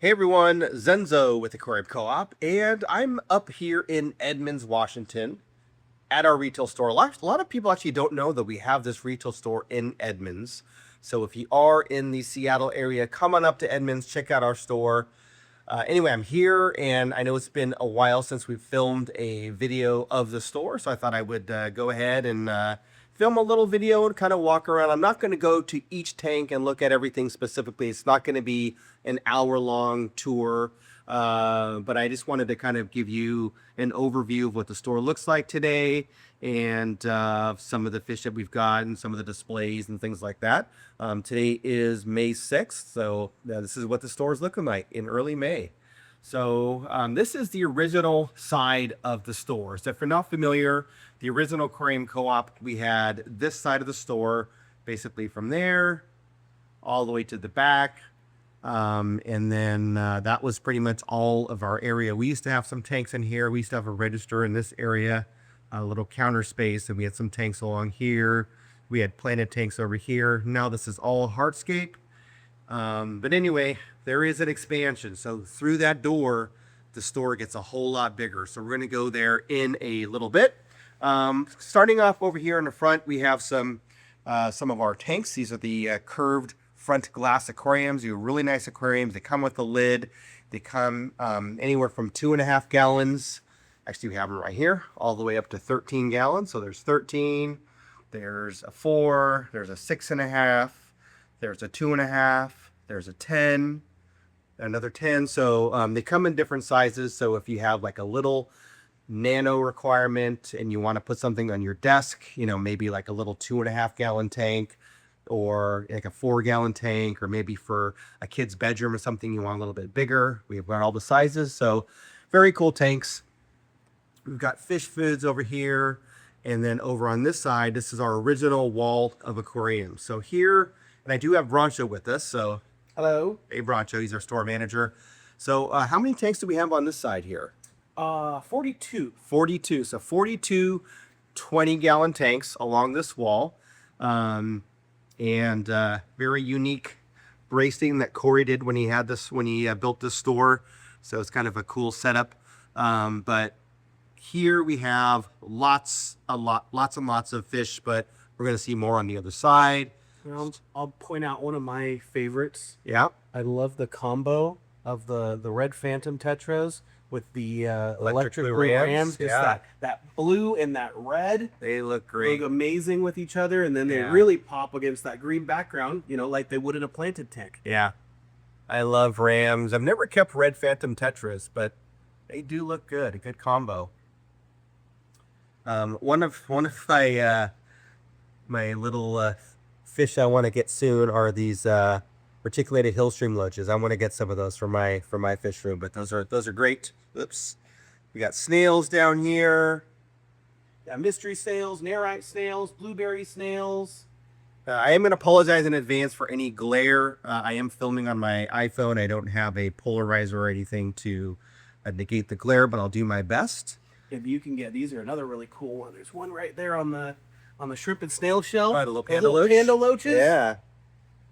Hey everyone, Zenzo with Aquarium Co-Op, and I'm up here in Edmonds, Washington at our retail store. A lot of people actually don't know that we have this retail store in Edmonds. So if you are in the Seattle area, come on up to Edmonds, check out our store. Anyway, I'm here, and I know it's been a while since we filmed a video of the store, so I thought I would go ahead and film a little video and kind of walk around. I'm not going to go to each tank and look at everything specifically. It's not going to be an hour-long tour, but I just wanted to kind of give you an overview of what the store looks like today and some of the fish that we've got and some of the displays and things like that. Today is May 6th, so this is what the store is looking like in early May. So this is the original side of the store. So if you're not familiar, the original Aquarium Co-op, we had this side of the store, basically from there all the way to the back. And then that was pretty much all of our area. We used to have some tanks in here. We used to have a register in this area, a little counter space, and we had some tanks along here. We had planted tanks over here. Now this is all hardscape. But anyway, there is an expansion. So through that door, the store gets a whole lot bigger. So we're going to go there in a little bit. Starting off over here in the front, we have some of our tanks. These are the curved front glass aquariums. These are really nice aquariums. They come with a lid. They come anywhere from 2.5 gallons. Actually, we have them right here, all the way up to 13 gallons. So there's 13, there's a 4, there's a 6.5, there's a 2.5, there's a 10, another 10. So they come in different sizes. So if you have like a little nano requirement and you want to put something on your desk, you know, maybe like a little 2.5 gallon tank, or like a 4 gallon tank, or maybe for a kid's bedroom or something you want a little bit bigger. We've got all the sizes. So very cool tanks. We've got fish foods over here. And then over on this side, this is our original wall of aquariums. So here, and I do have Broncho with us. So hello. Hey, Broncho, he's our store manager. So how many tanks do we have on this side here? 42. 42. So 42 20-gallon tanks along this wall. And very unique bracing that Corey did when he had this, when he built this store. So it's kind of a cool setup. But here we have lots and lots of fish, but we're going to see more on the other side. I'll point out one of my favorites. Yeah. I love the combo of the red Phantom Tetras with the electric blue rams. Just Yeah. that blue and that red. They look great. Look amazing with each other, and then they Yeah. really pop against that green background, you know, like they would in a planted tank. Yeah. I love rams. I've never kept red Phantom Tetras, but they do look good. A good combo. One of my my little fish I want to get soon are these reticulated hillstream loaches. I want to get some of those for my fish room, but those are great. Oops. We got snails down here. Yeah, mystery snails, narite snails, blueberry snails. I am going to apologize in advance for any glare. I am filming on my iPhone. I don't have a polarizer or anything to negate the glare, but I'll do my best. If you can get, these are another really cool one. There's one right there on the shrimp and snail shell. Oh, the little panda loaches. Yeah.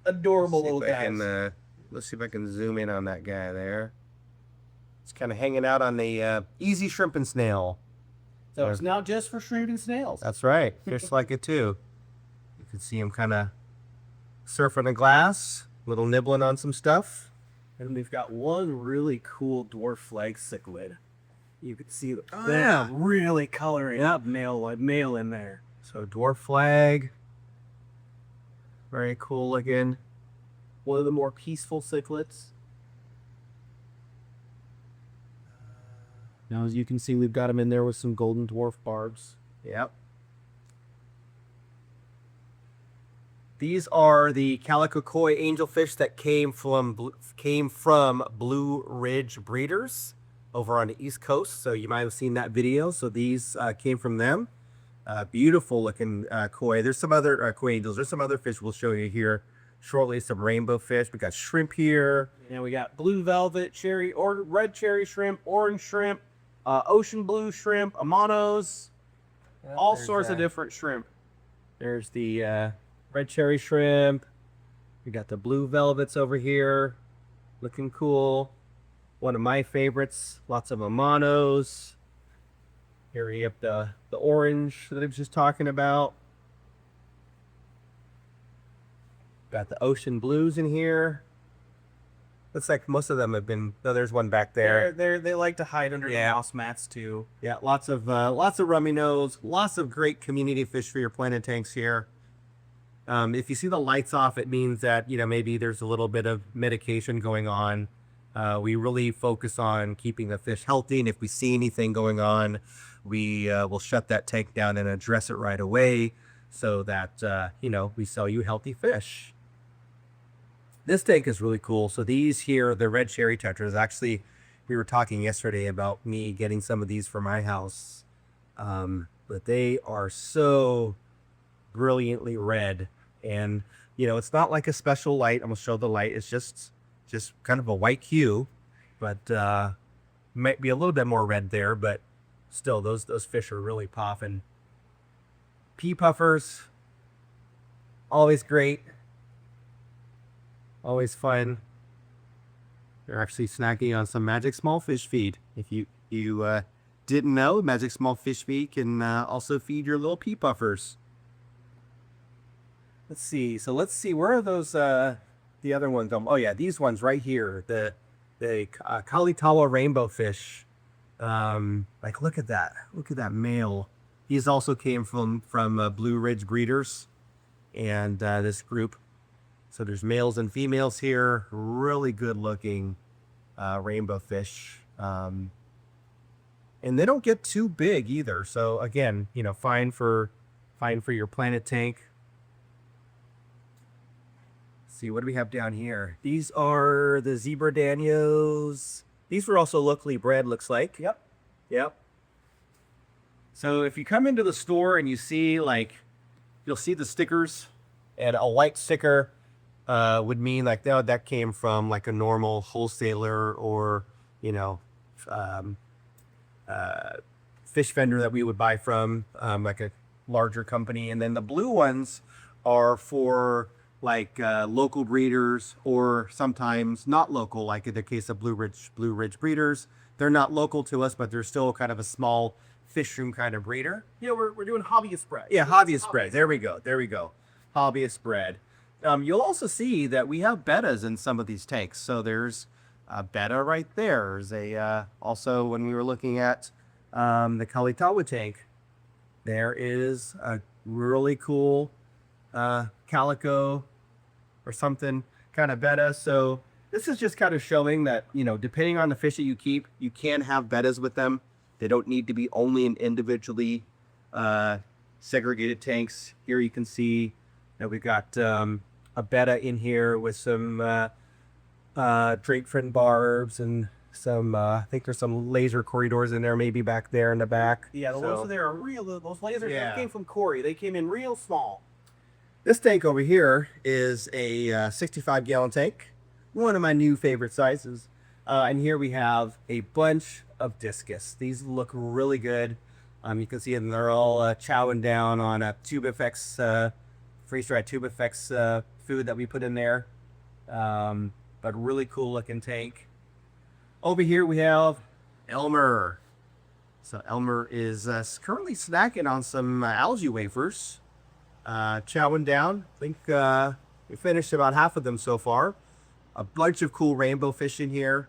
Adorable little guys. Let's see if I can zoom in on that guy there. It's kind of hanging out on the easy shrimp and snail. So it's not just for shrimp and snails. That's right. Fish like it too. You can see him kind of surfing the glass, little nibbling on some stuff. And we've got one really cool dwarf flag cichlid. You can see really coloring up male in there. So dwarf flag. Very cool looking. One of the more peaceful cichlids. Now, as you can see, we've got them in there with some golden dwarf barbs. Yep. These are the calico koi angelfish that came from Blue Ridge Breeders over on the East Coast. So you might have seen that video. So these came from them. Beautiful looking koi. There's some other koi angels. There's some other fish we'll show you here shortly. Some rainbow fish. We got shrimp here. And we got blue velvet, cherry, or red cherry shrimp, orange shrimp, ocean blue shrimp, amanos, all sorts of different shrimp. There's the red cherry shrimp. We got the blue velvets over here. looking cool. One of my favorites, lots of Amanos. Here we have the orange that I was just talking about. Got the ocean blues in here. Looks like most of them have been. Oh, there's one back there. They like to hide under the house mats too. Yeah, lots of rummy nose, lots of great community fish for your planted tanks here. If you see the lights off, it means that, you know, maybe there's a little bit of medication going on. We really focus on keeping the fish healthy, and if we see anything going on, we will shut that tank down and address it right away, so that you know, we sell you healthy fish. This tank is really cool. So these here, the red cherry tetras, actually, we were talking yesterday about me getting some of these for my house. But they are so brilliantly red. And, you know, it's not like a special light. I'm going to show the light. It's just kind of a white hue. But might be a little bit more red there. But still, those fish are really popping. Pea puffers, always great. Always fun. They're actually snacking on some Magic Small Fish feed. If you didn't know, Magic Small Fish feed can also feed your little pea puffers. Let's see. So let's see. Where are those? The other ones? Oh yeah, these ones right here. The Kalitawa rainbow fish. Like look at that. Look at that male. These also came from Blue Ridge Breeders, and this group. So there's males and females here. Really good looking rainbow fish. And they don't get too big either. So again, you know, fine for your planted tank. Let's see, what do we have down here? These are the zebra danios. These were also locally bred, looks like. Yep. Yep. So if you come into the store and you see, like, you'll see the stickers, and a white sticker would mean like that came from like a normal wholesaler or, you know, fish vendor that we would buy from, like a larger company. And then the blue ones are for like local breeders, or sometimes not local, like in the case of Blue Ridge Breeders. They're not local to us, but they're still kind of a small fish room kind of breeder. Yeah, we're doing Hobbyist-Bred. Yeah, Hobbyist-Bred. There we go. Hobbyist-Bred. You'll also see that we have bettas in some of these tanks. So there's a betta right there. There's also, when we were looking at the Kalitawa tank, there is a really cool calico or something kind of betta. So this is just kind of showing that, you know, depending on the fish that you keep, you can have bettas with them. They don't need to be only in individually segregated tanks. Here you can see that we've got a betta in here with some drake fin barbs and some, I think there's some laser corridors in there, maybe back there in the back. Yeah, those there are real. Those lasers came from Corey. They came in real small. This tank over here is a 65-gallon tank, one of my new favorite sizes. And here we have a bunch of discus. These look really good. You can see them; they're all chowing down on a TubeFX, freeze-dried TubeFX food that we put in there. But really cool looking tank. Over here we have Elmer. So Elmer is currently snacking on some algae wafers, chowing down. I think we finished about half of them so far. A bunch of cool rainbow fish in here.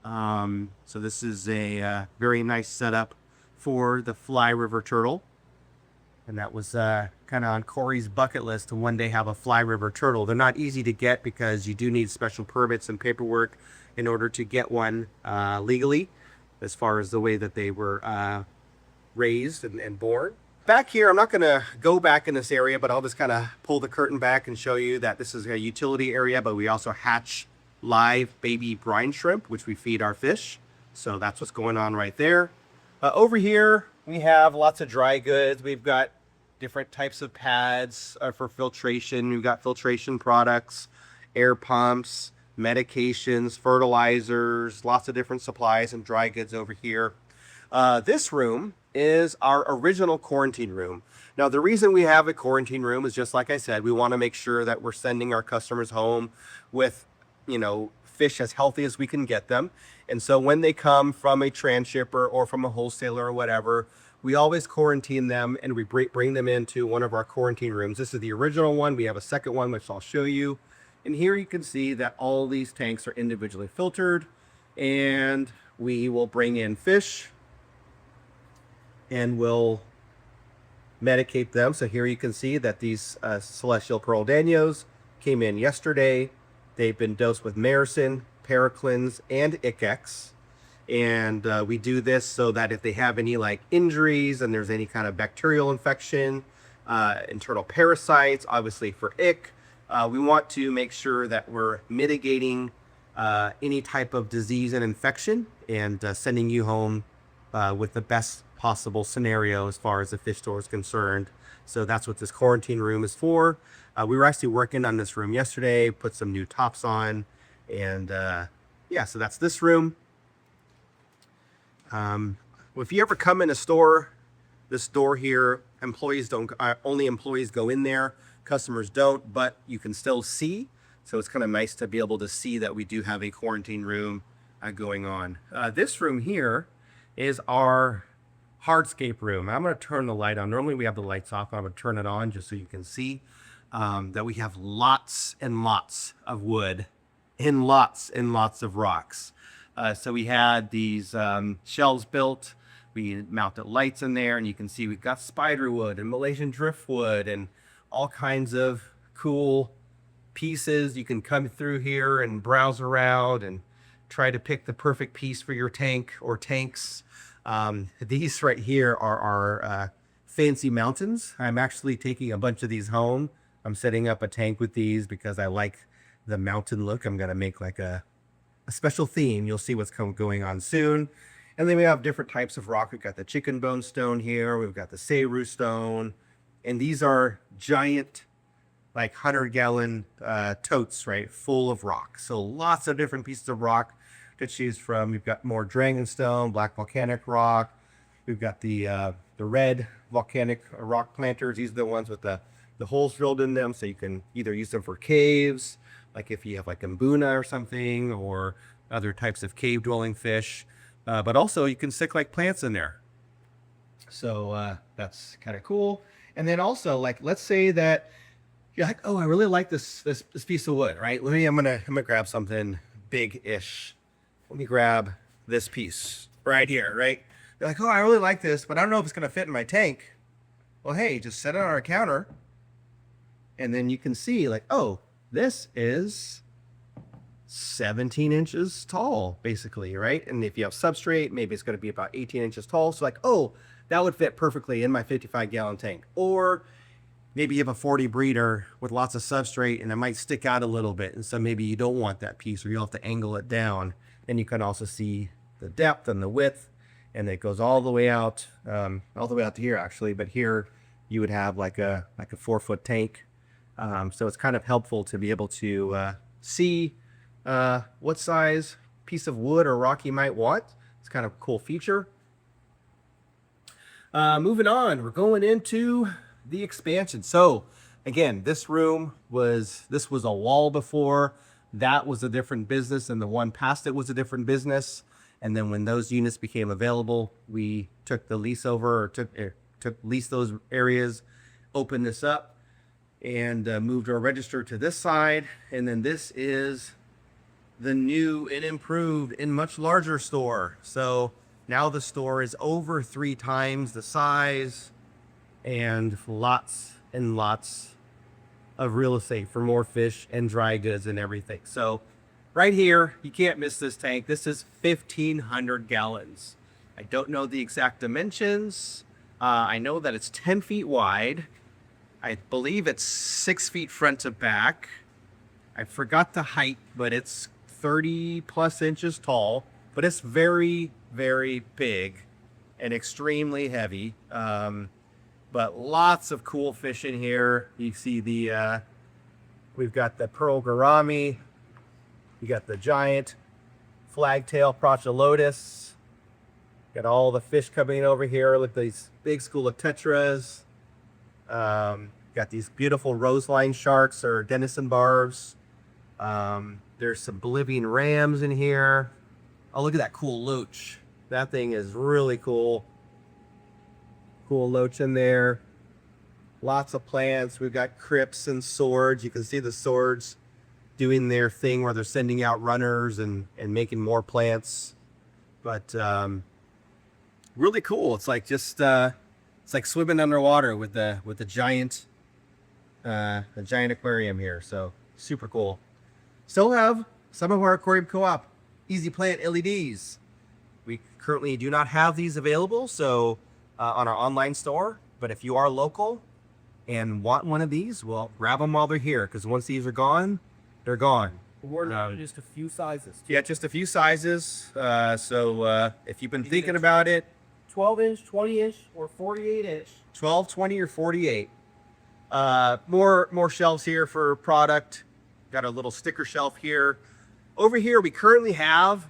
So this is a very nice setup for the fly river turtle. And that was kind of on Corey's bucket list to one day have a fly river turtle. They're not easy to get because you do need special permits and paperwork in order to get one legally, as far as the way that they were raised and born. Back here, I'm not going to go back in this area, but I'll just kind of pull the curtain back and show you that this is a utility area, but we also hatch live baby brine shrimp, which we feed our fish. So that's what's going on right there. Over here, we have lots of dry goods. We've got different types of pads for filtration. We've got filtration products, air pumps, medications, fertilizers, lots of different supplies and dry goods over here. This room is our original quarantine room. Now, the reason we have a quarantine room is just like I said, we want to make sure that we're sending our customers home with, you know, fish as healthy as we can get them. And so when they come from a transshipper or from a wholesaler or whatever, we always quarantine them and we bring them into one of our quarantine rooms. This is the original one. We have a second one, which I'll show you. And here you can see that all these tanks are individually filtered, and we will bring in fish and we'll medicate them. So here you can see that these celestial pearl danios came in yesterday. They've been dosed with Maricin, Paraclins, and Icex. And we do this so that if they have any like injuries and there's any kind of bacterial infection, internal parasites, obviously for ick, we want to make sure that we're mitigating any type of disease and infection and sending you home with the best possible scenario as far as the fish store is concerned. So that's what this quarantine room is for. We were actually working on this room yesterday, put some new tops on, and yeah, so that's this room. If you ever come in a store, this door here, employees don't, only employees go in there, customers don't, but you can still see. So it's kind of nice to be able to see that we do have a quarantine room going on. This room here is our hardscape room. I'm going to turn the light on. Normally we have the lights off. I'm going to turn it on just so you can see that we have lots and lots of wood and lots of rocks. So we had these shelves built. We mounted lights in there, and you can see we've got spider wood and Malaysian driftwood and all kinds of cool pieces. You can come through here and browse around and try to pick the perfect piece for your tank or tanks. These right here are our fancy mountains. I'm actually taking a bunch of these home. I'm setting up a tank with these because I like the mountain look. I'm going to make like a special theme. You'll see what's going on soon. And then we have different types of rock. We've got the chicken bone stone here. We've got the Seru stone. And these are giant, like 100-gallon totes, right? Full of rock. So lots of different pieces of rock to choose from. We've got more dragonstone, black volcanic rock. We've got the red volcanic rock planters. These are the ones with the holes drilled in them. So you can either use them for caves, like if you have like Mbuna or something, or other types of cave dwelling fish. But also you can stick like plants in there. So that's kind of cool. And then also, like, let's say that you're like, oh, I really like this piece of wood, right? I'm gonna grab something big-ish. Let me grab this piece right here, right? You're like, oh, I really like this, but I don't know if it's gonna fit in my tank. Well, hey, just set it on our counter, and then you can see, like, oh, this is 17 inches tall, basically, right? And if you have substrate, maybe it's going to be about 18 inches tall. So like, oh, that would fit perfectly in my 55-gallon tank. Or maybe you have a 40 breeder with lots of substrate and it might stick out a little bit. And so maybe you don't want that piece, or you'll have to angle it down. And you can also see the depth and the width, and it goes all the way out to here actually. But here you would have like a 4-foot tank. So it's kind of helpful to be able to see what size piece of wood or rock you might want. It's kind of a cool feature. Moving on, we're going into the expansion. So again, this was a wall before. That was a different business, and the one past it was a different business. And then when those units became available, we took the lease over, or leased those areas, opened this up, and moved our register to this side. And then this is the new and improved and much larger store. So now the store is over 3 times the size, and lots and lots of real estate for more fish and dry goods and everything. So right here, you can't miss this tank. This is 1,500 gallons. I don't know the exact dimensions. I know that it's 10 feet wide. I believe it's 6 feet front to back. I forgot the height, but it's 30 plus inches tall, but it's very, very big and extremely heavy. But lots of cool fish in here. You see we've got the pearl gourami. You got the giant flagtail Procholotus. Got all the fish coming over here. Look at these big school of tetras. Got these beautiful roseline sharks or denison barbs. There's some Bolivian rams in here. Oh, look at that cool loach. That thing is really cool. Cool loach in there. Lots of plants. We've got crypts and swords. You can see the swords doing their thing where they're sending out runners and making more plants. But really cool. It's like just it's like swimming underwater with the giant aquarium here. So super cool. Still have some of our Aquarium Co-op Easy Plant LEDs. We currently do not have these available, so on our online store. But if you are local and want one of these, well, grab them while they're here, because once these are gone, they're gone. We're just a few sizes. Yeah, just a few sizes. So if you've been thinking about it, 12-inch, 20-inch, or 48-inch. 12, 20, or 48. More shelves here for product. Got a little sticker shelf here. Over here, we currently have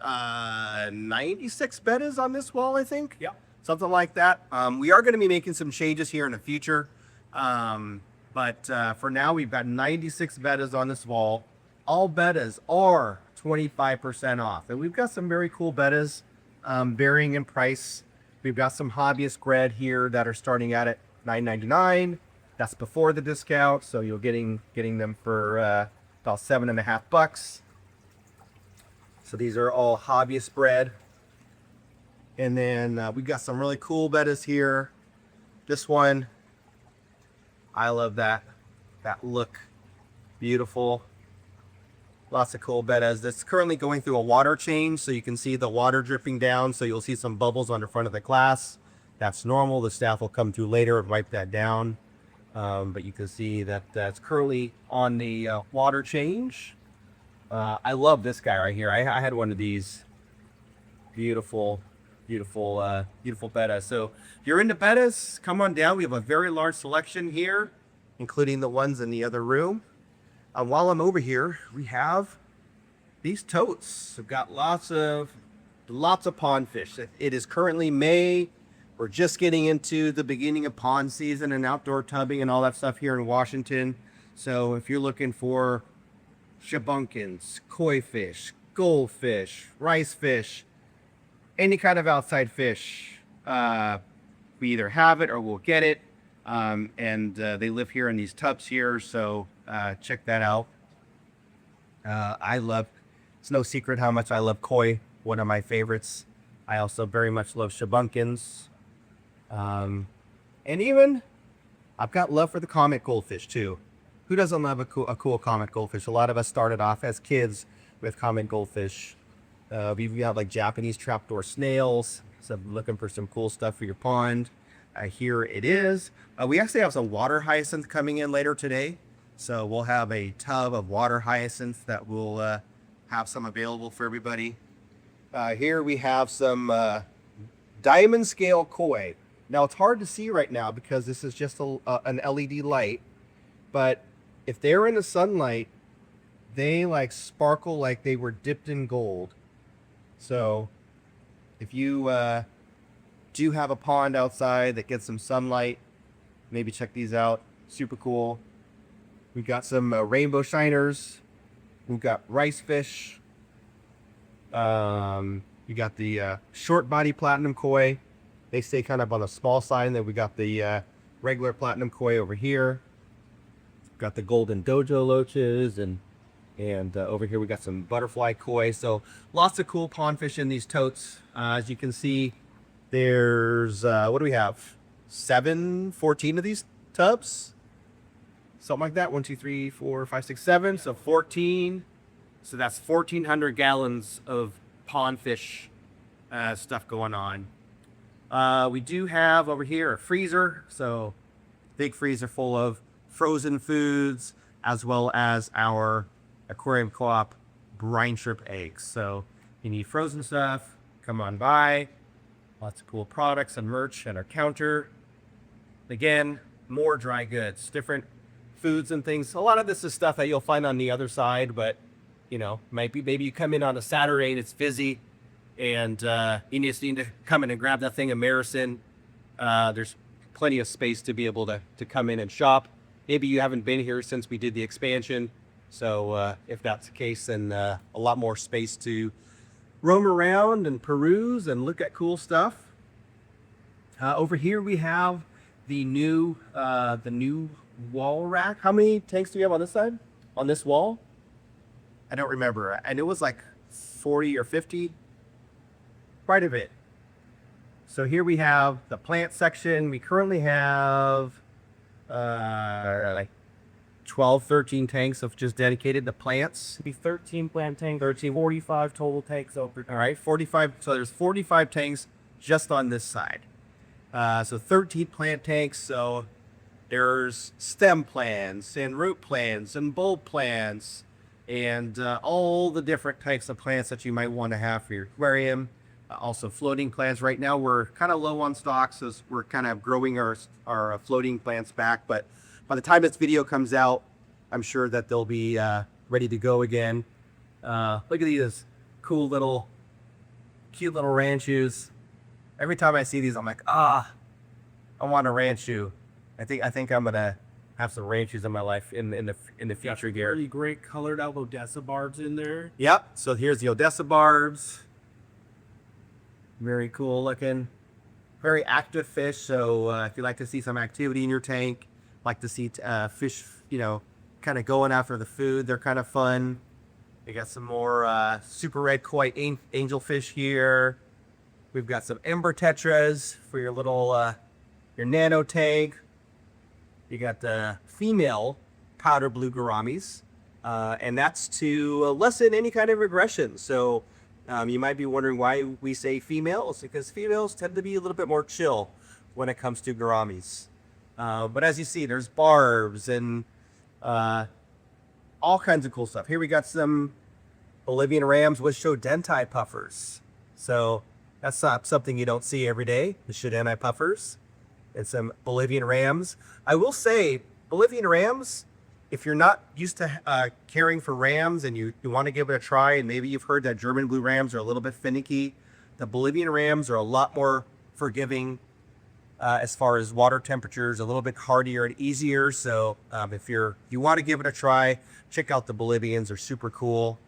96 bettas on this wall, I think. Yeah. Something like that. We are going to be making some changes here in the future. But for now, we've got 96 bettas on this wall. All bettas are 25% off. And we've got some very cool bettas, varying in price. We've got some Hobbyist-Bred here that are starting out at $9.99. That's before the discount, so you're getting them for about $7.50. So these are all Hobbyist-Bred. And then we've got some really cool bettas here. This one, I love that look. Beautiful. Lots of cool bettas. That's currently going through a water change, so you can see the water dripping down. So you'll see some bubbles on the front of the glass. That's normal. The staff will come through later and wipe that down. But you can see that that's currently on the water change. I love this guy right here. I had one of these. Beautiful betta. So if you're into bettas, come on down. We have a very large selection here, including the ones in the other room. While I'm over here, we have these totes. We've got lots of pond fish. It is currently May. We're just getting into the beginning of pond season and outdoor tubbing and all that stuff here in Washington. So if you're looking for shabunkins, koi fish, goldfish, rice fish, any kind of outside fish, we either have it or we'll get it. And they live here in these tubs here, so check that out. It's no secret how much I love koi, one of my favorites. I also very much love shabunkins. And even I've got love for the comet goldfish too. Who doesn't love a cool comet goldfish? A lot of us started off as kids with comet goldfish. We've got like Japanese trapdoor snails. So looking for some cool stuff for your pond. Here it is. We actually have some water hyacinth coming in later today. So we'll have a tub of water hyacinth that we'll have some available for everybody. Here we have some diamond scale koi. Now it's hard to see right now because this is just an LED light. But if they're in the sunlight, they like sparkle like they were dipped in gold. So if you do have a pond outside that gets some sunlight, maybe check these out. Super cool. We've got some rainbow shiners. We've got rice fish. We got the short body platinum koi. They stay kind of on the small side. And then we got the regular platinum koi over here. Got the golden dojo loaches and over here we got some butterfly koi. So lots of cool pond fish in these totes. As you can see, there's what do we have? 14 of these tubs, something like that. 1, 2, 3, 4, 5, 6, 7. So 14. So that's 1,400 gallons of pond fish stuff going on. We do have over here a freezer, so big freezer full of frozen foods, as well as our Aquarium Co-op brine shrimp eggs. So if you need frozen stuff, come on by. Lots of cool products and merch at our counter. Again, more dry goods, different foods and things. A lot of this is stuff that you'll find on the other side, but you know, maybe you come in on a Saturday and it's busy, and you just need to come in and grab that thing of Marison. There's plenty of space to be able to come in and shop. Maybe you haven't been here since we did the expansion, So if that's the case, then a lot more space to roam around and peruse and look at cool stuff. Over here we have the new wall rack. How many tanks do we have on this side? On this wall? I don't remember. I knew it was like 40 or 50. Quite a bit. So here we have the plant section. We currently have like 12, 13 tanks of just dedicated to plants. Be 13 plant tanks, 45 total tanks over. All right, 45. So there's 45 tanks just on this side. So 13 plant tanks. So there's stem plants and root plants and bulb plants and all the different types of plants that you might want to have for your aquarium. Also floating plants. Right now we're kind of low on stock, so we're kind of growing our floating plants back. But by the time this video comes out, I'm sure that they'll be ready to go again. Look at these cool little, cute little ranchus. Every time I see these, I'm like, I want a ranchu. I think I'm gonna have some ranchus in my life in the future here. Really great colored Odessa barbs in there. Yep. So here's the Odessa barbs. Very cool looking. Very active fish. So if you like to see some activity in your tank, like to see fish, kind of going after the food, they're kind of fun. We got some more super red koi angelfish here. We've got some ember tetras for your little your nano tank. You got the female powder blue gouramis, and that's to lessen any kind of regression. So you might be wondering why we say females, because females tend to be a little bit more chill when it comes to gouramis. But as you see, there's barbs and all kinds of cool stuff. Here we got some Bolivian rams with Shodentai puffers. So that's not something you don't see every day, the Shodentai puffers. And some Bolivian rams. I will say, Bolivian rams, if you're not used to caring for rams and you want to give it a try, and maybe you've heard that German blue rams are a little bit finicky, the Bolivian rams are a lot more forgiving as far as water temperatures, a little bit hardier and easier. So if you want to give it a try, check out the Bolivians. They're super cool.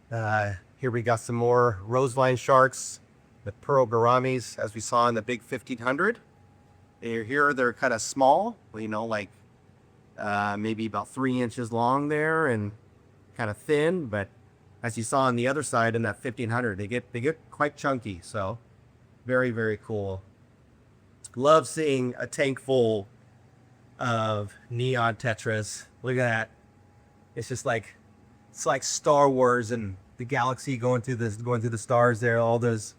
Here we got some more rosevine sharks with pearl gouramis, as we saw in the big 1500. They're kind of small, like maybe about 3 inches long there and kind of thin, but as you saw on the other side in that 1500, they get quite chunky. So very, very cool. Love seeing a tank full of neon tetras. Look at that. It's just like, it's like Star Wars and the galaxy going through the stars there, all those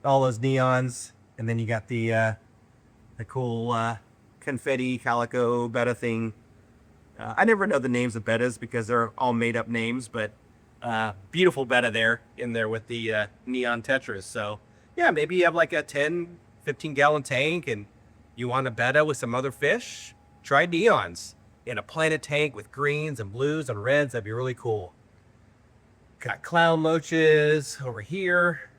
neons. And then you got the cool confetti calico Betta thing. I never know the names of Bettas because they're all made up names, but beautiful Betta there in there with the neon tetras. So yeah, maybe you have like a 10, 15 gallon tank and you want a Betta with some other fish. Try neons in a planted tank with greens and blues and reds. That'd be really cool. Got clown loaches over here.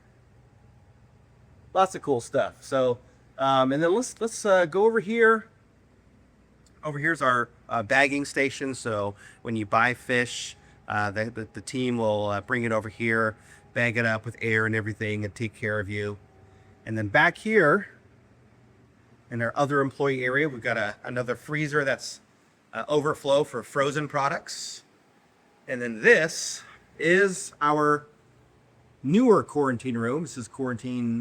Lots of cool stuff. So and then let's go over here. Over here's our bagging station. So when you buy fish, the team will bring it over here, bag it up with air and everything, and take care of you. And then back here, in our other employee area, we've got another freezer that's overflow for frozen products. And then this is our newer quarantine room. This is quarantine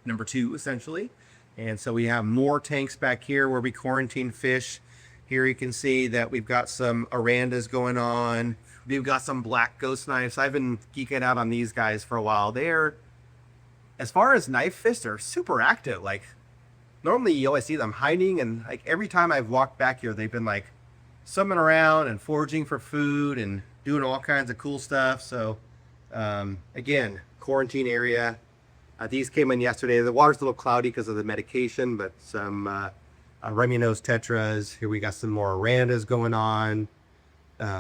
number 2, essentially. And so we have more tanks back here where we quarantine fish. Here you can see that we've got some Arandas going on. We've got some black ghost knives. I've been geeking out on these guys for a while. They're, as far as knife fish, they're super active. Like, normally you always see them hiding, and like every time I've walked back here, they've been like swimming around and foraging for food and doing all kinds of cool stuff. So again, quarantine area. These came in yesterday. The water's a little cloudy because of the medication, but some Remunose tetras. Here we got some more Arandas going on.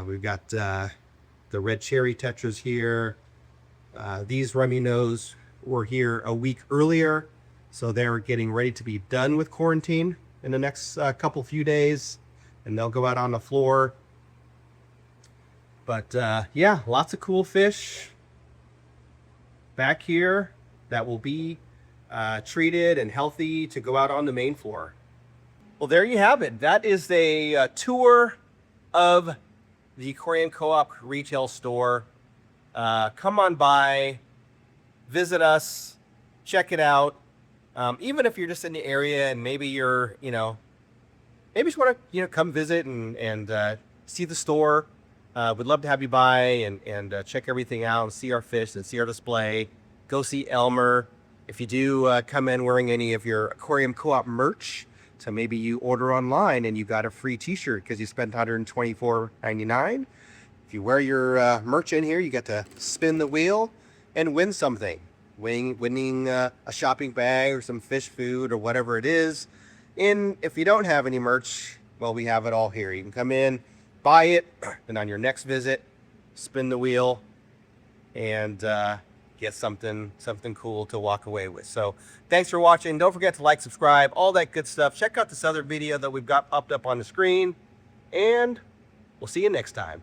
We've got the red cherry tetras here. These Remunose were here a week earlier, so they're getting ready to be done with quarantine in the next few days, and they'll go out on the floor. But yeah, lots of cool fish back here that will be treated and healthy to go out on the main floor. Well, there you have it. That is a tour of the Aquarium Co-Op retail store. Come on by, visit us, check it out. Even if you're just in the area and maybe you're, maybe just want to, come visit and see the store. We'd love to have you by and check everything out and see our fish and see our display. Go see Elmer. If you do come in wearing any of your Aquarium Co-Op merch, so maybe you order online and you got a free t-shirt because you spent $124.99. If you wear your merch in here, you get to spin the wheel and win something. Winning a shopping bag or some fish food or whatever it is. And if you don't have any merch, well, we have it all here. You can come in, buy it, and on your next visit, spin the wheel and get something cool to walk away with. So thanks for watching. Don't forget to like, subscribe, all that good stuff. Check out this other video that we've got popped up on the screen, and we'll see you next time.